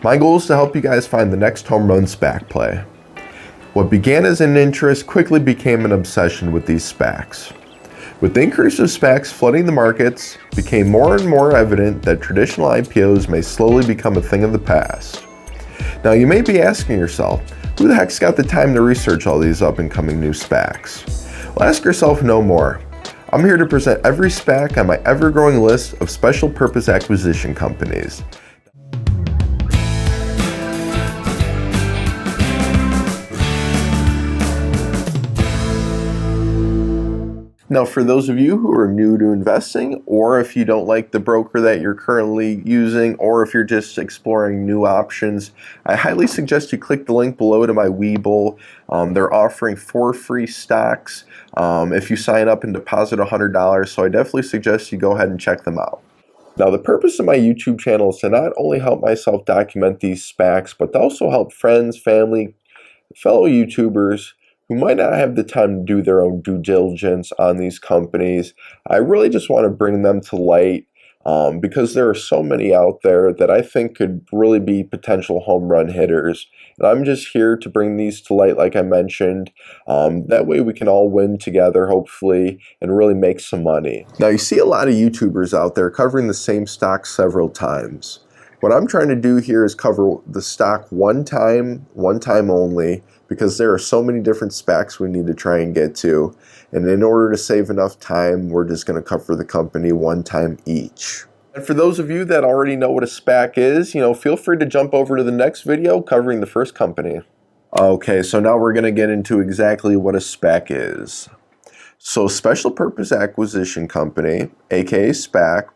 My goal is to help you guys find the next home run SPAC play. What began as an interest quickly became an obsession with these SPACs. With the increase of SPACs flooding the markets, it became more and more evident that traditional IPOs may slowly become a thing of the past. Now you may be asking yourself, who the heck's got the time to research all these up and coming new SPACs? Well, ask yourself no more. I'm here to present every SPAC on my ever-growing list of special purpose acquisition companies. Now, for those of you who are new to investing, or if you don't like the broker that you're currently using, or if you're just exploring new options, I highly suggest you click the link below to my Webull. They're offering 4 free stocks if you sign up and deposit $100, so I definitely suggest you go ahead and check them out. Now, the purpose of my YouTube channel is to not only help myself document these SPACs, but to also help friends, family, fellow YouTubers who might not have the time to do their own due diligence on these companies. I really just want to bring them to light because there are so many out there that I think could really be potential home run hitters. And I'm just here to bring these to light, like I mentioned. That way we can all win together, hopefully, and really make some money. Now, you see a lot of YouTubers out there covering the same stock several times. What I'm trying to do here is cover the stock one time only, because there are so many different SPACs we need to try and get to. And in order to save enough time, we're just going to cover the company one time each. And for those of you that already know what a SPAC is, feel free to jump over to the next video covering the first company. Okay, so now we're going to get into exactly what a SPAC is. So Special Purpose Acquisition Company, aka SPAC,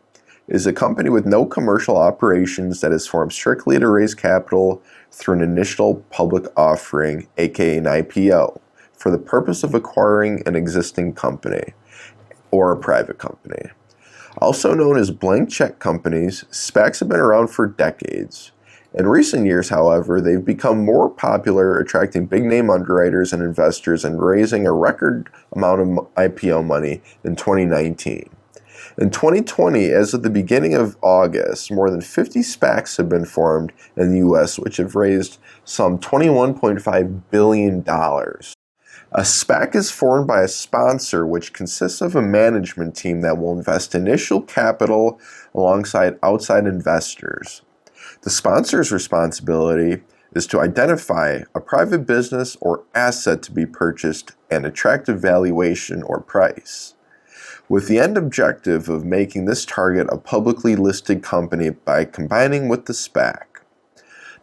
is a company with no commercial operations that is formed strictly to raise capital through an initial public offering, aka an IPO, for the purpose of acquiring an existing company or a private company. Also known as blank check companies, SPACs have been around for decades. In recent years, however, they've become more popular, attracting big name underwriters and investors and raising a record amount of IPO money in 2019. In 2020, as of the beginning of August, more than 50 SPACs have been formed in the US, which have raised some $21.5 billion. A SPAC is formed by a sponsor, which consists of a management team that will invest initial capital alongside outside investors. The sponsor's responsibility is to identify a private business or asset to be purchased and attractive valuation or price, with the end objective of making this target a publicly listed company by combining with the SPAC.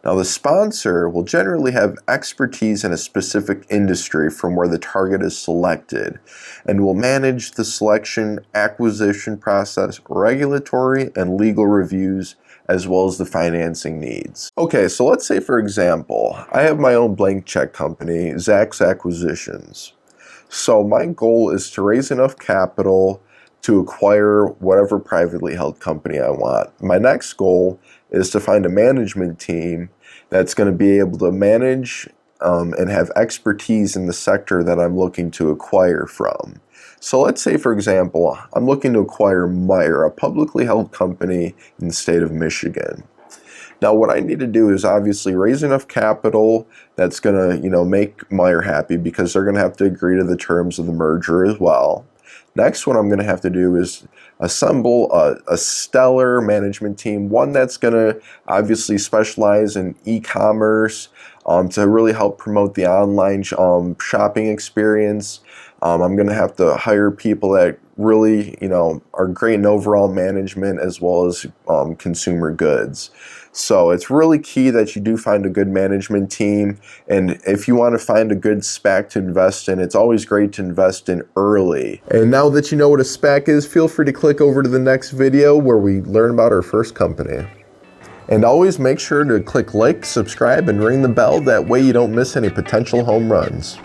Now, the sponsor will generally have expertise in a specific industry from where the target is selected and will manage the selection, acquisition process, regulatory and legal reviews, as well as the financing needs. Okay, so let's say, for example, I have my own blank check company, Zach's Acquisitions. So my goal is to raise enough capital to acquire whatever privately held company I want. My next goal is to find a management team that's going to be able to manage and have expertise in the sector that I'm looking to acquire from. So let's say, for example, I'm looking to acquire Meijer, a publicly held company in the state of Michigan. Now, what I need to do is obviously raise enough capital that's going to, make Meijer happy, because they're going to have to agree to the terms of the merger as well. Next, what I'm going to have to do is assemble a stellar management team, one that's going to obviously specialize in e-commerce to really help promote the online shopping experience. I'm going to have to hire people that really, are great in overall management as well as consumer goods. So it's really key that you do find a good management team. And if you want to find a good SPAC to invest in, it's always great to invest in early. And now that you know what a SPAC is, feel free to click over to the next video where we learn about our first company. And always make sure to click like, subscribe, and ring the bell. That way you don't miss any potential home runs.